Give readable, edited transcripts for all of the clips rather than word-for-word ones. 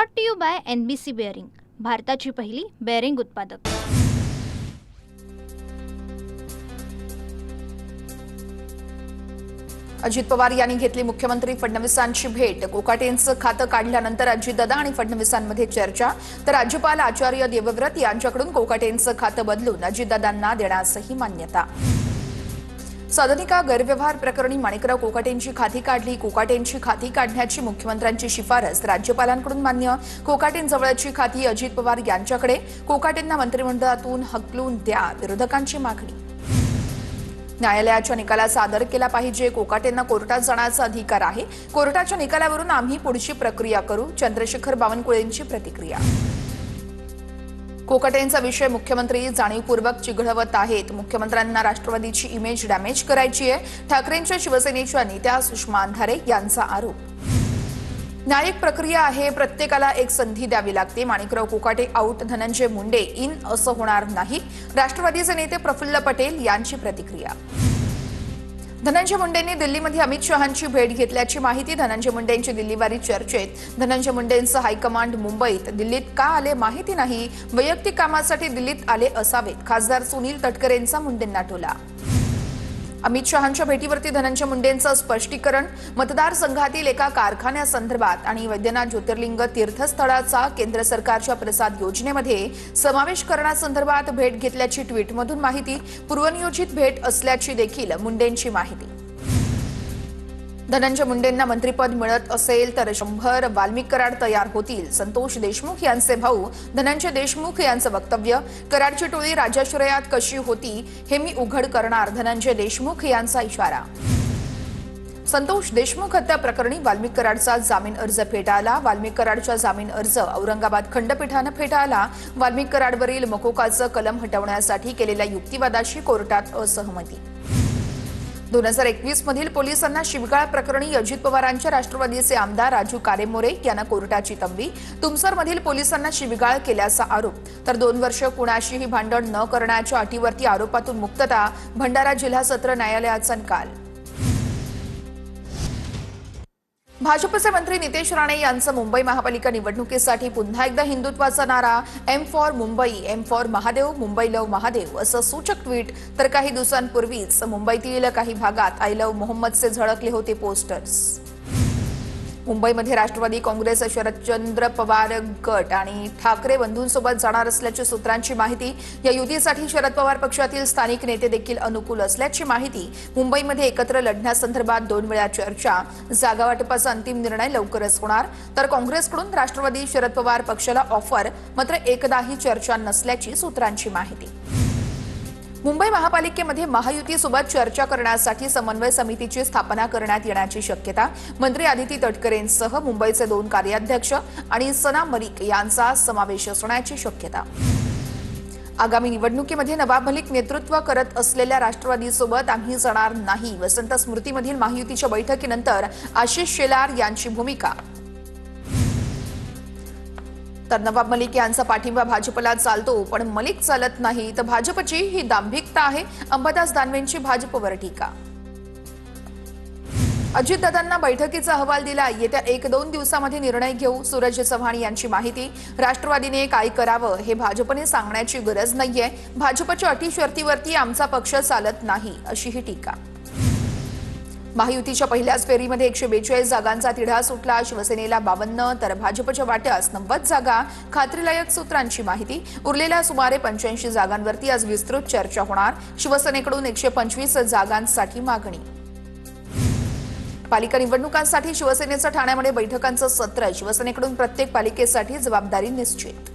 Brought to you by NBC bearing, भारताची पहिली bearing उत्पादक। अजित पवार यांनी घेतली मुख्यमंत्री फडणवीसांची भेट। कोकाटेंचं खातं काढल्यानंतर अजितदादा आणि फडणवीसांमध्ये चर्चा, तर राज्यपाल आचार्य देवव्रत यांच्याकडून कोकाटेंचं खातं बदलून अजितदादांना देण्यासही मान्यता। सदनिका गैरव्यवहार प्रकरणी माणिकराव कोकाटेंची खाती काढली। कोकाटेंची खाती काढण्याची मुख्यमंत्र्यांची शिफारस राज्यपालांकडून मान्य। कोकाटेंजवळची खाती अजित पवार यांच्याकडे, कोकाटेंना मंत्रिमंडळातून हकलून द्या, विरोधकांची मागणी। न्यायालयाच्या निकालाचा आदर केला पाहिजे। कोकाटेंना कोर्टात जाण्याचा अधिकार आहे। कोर्टाच्या निकालावरून आम्ही पुढची प्रक्रिया करू, चंद्रशेखर बावनकुळेंची प्रतिक्रिया। कोकाटेंचा विषय मुख्यमंत्री जाणीवपूर्वक चिघळवत आहेत। मुख्यमंत्र्यांना राष्ट्रवादीची इमेज डॅमेज करायची आहे, ठाकरेंच्या शिवसेनेच्या नेत्या सुषमा अंधारे यांचा आरोप। न्यायिक प्रक्रिया आहे, प्रत्येकाला एक संधी द्यावी लागते। माणिकराव कोकाटे आउट, धनंजय मुंडे इन असं होणार नाही, राष्ट्रवादीचे नेते प्रफुल्ल पटेल यांची प्रतिक्रिया। धनंजय मुंडेंनी दिल्लीमध्ये अमित शहांची भेट घेतल्याची माहिती। धनंजय मुंडेंची दिल्लीवारी चर्चेत। धनंजय मुंडेंचं हायकमांड मुंबईत, दिल्लीत का आले माहिती नाही, वैयक्तिक कामासाठी दिल्लीत आले असावेत, खासदार सुनील तटकरेंचा मुंडेंना टोला। अमित शहांच्या भेटीवरती धनंजय मुंडेंचं स्पष्टीकरण। मतदारसंघातील एका कारखान्यासंदर्भात आणि वैद्यनाथ ज्योतिर्लिंग तीर्थस्थळाचा केंद्र सरकारच्या प्रसाद योजनेमध्ये समावेश करण्यासंदर्भात भेट घेतल्याची ट्विटमधून माहिती। पूर्वनियोजित भेट असल्याची देखील मुंडेंची माहिती। धनंजय मुंडेंना मंत्रिपद मिळत असेल तर 100 वाल्मिक कराड तयार होतील, संतोष देशमुख यांचे भाऊ धनंजय देशमुख यांचं वक्तव्य। कराडची टोळी राज्याश्रयात कशी होती हे मी उघड करणार, धनंजय देशमुख यांचा इशारा। संतोष देशमुख हत्या प्रकरणी वाल्मिक कराडचा जामीन अर्ज फेटाळला। वाल्मिक कराडचा जामीन अर्ज औरंगाबाद खंडपीठानं फेटाळला। वाल्मिक कराडवरील मकोकाचं कलम हटवण्यासाठी केलेल्या युक्तिवादाशी कोर्टात असहमती। 2021 मधील पोलिसांना शिवगाळ प्रकरणी अजित पवारांच्या राष्ट्रवादीचे आमदार राजू कारेमोरे यांना कोर्टाची तंबी। तुमसरमधील पोलिसांना शिवगाळ केल्याचा आरोप, तर 2 वर्ष कुणाशीही भांडण न करण्याच्या अटीवरती आरोपातून मुक्तता। भंडारा जिल्हा सत्र न्यायालयाचा निकाल। भाजपचे मंत्री नितेश राणे यांचं मुंबई महापालिका निवडणुकीसाठी पुन्हा एकदा हिंदुत्वाचा नारा। M for Mumbai, M for Mahadev, Mumbai love Mahadev असं सूचक ट्विट। तर काही दिवसांपूर्वीच मुंबईतील काही भागात आय लव्ह मोहम्मदचे झळकले होते पोस्टर्स। मुंबईमध्ये राष्ट्रवादी काँग्रेस, शरदचंद्र पवार गट आणि ठाकरे बंधूंसोबत जाणार असल्याची सूत्रांची माहिती। या युतीसाठी शरद पवार पक्षातील स्थानिक नेते देखील अनुकूल असल्याची माहिती। मुंबईमध्ये एकत्र लढण्यासंदर्भात 2 वेळा चर्चा। जागा वाटपाचा अंतिम निर्णय लवकरच होणार, तर काँग्रेसकडून राष्ट्रवादी शरद पवार पक्षाला ऑफर, मात्र एकदाही चर्चा नसल्याची सूत्रांची माहिती। मुंबई महापालिकेमध्ये महायुतीसोबत चर्चा करण्यासाठी समन्वय समितीची स्थापना करण्यात येण्याची शक्यता। मंत्री आदिती तटकरेंसह मुंबईचे 2 कार्याध्यक्ष आणि सना मलिक यांचा समावेश असण्याची शक्यता। आगामी निवडणुकीमध्ये नवाब मलिक नेतृत्व करत असलेल्या राष्ट्रवादीसोबत आम्ही जाणार नाही, वसंत स्मृतीमधील महायुतीच्या बैठकीनंतर आशिष शेलार यांची भूमिका। तर नवाब मलिक यांचा पाठिंबा भाजपला चालतो, पण मलिक चालत नाही, तर भाजपची ही दांभिकता आहे, अंबादास दानवेंची भाजपवर टीका। अजितदादांना बैठकीचा अहवाल दिला, येत्या 1-2 दिवसामध्ये निर्णय घेऊ, सूरज चव्हाण यांची माहिती। राष्ट्रवादीने काय करावं हे भाजपने सांगण्याची गरज नाहीये, भाजपच्या अटी शर्तीवरती आमचा पक्ष चालत नाही, अशी ही टीका। महायुतीच्या पहिल्याच फेरीमध्ये 142 जागांचा तिढा सुटला। शिवसेनेला 52 तर भाजपच्या वाट्यास 90 जागा, खात्रीलायक सूत्रांची माहिती। उरलेल्या सुमारे 85 जागांवरती आज विस्तृत चर्चा होणार। शिवसेनेकडून 125 जागांसाठी मागणी। पालिका निवडणुकांसाठी शिवसेनेचं ठाण्यामध्ये बैठकांचं सत्र। शिवसेनेकडून प्रत्येक पालिकेसाठी जबाबदारी निश्चित।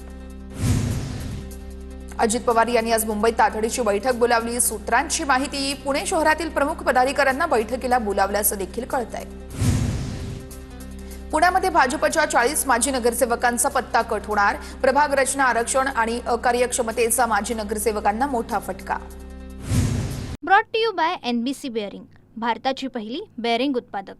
अजित पवार यांनी आज मुंबईत तातडीची बैठक बोलावली। सूत्रांची माहिती, पुणे शहरातील प्रमुख पदाधिकाऱ्यांना बैठकीला बोलावल्याचं देखील कळतंय। पुण्यामध्ये भाजपच्या 40 माजी नगरसेवकांचा पत्ता कट होणार। प्रभाग रचना, आरक्षण आणि अकार्यक्षमतेचा माजी नगरसेवकांना मोठा फटका। Brought to you by NBC bearing, भारताची पहिली बेअरिंग उत्पादक।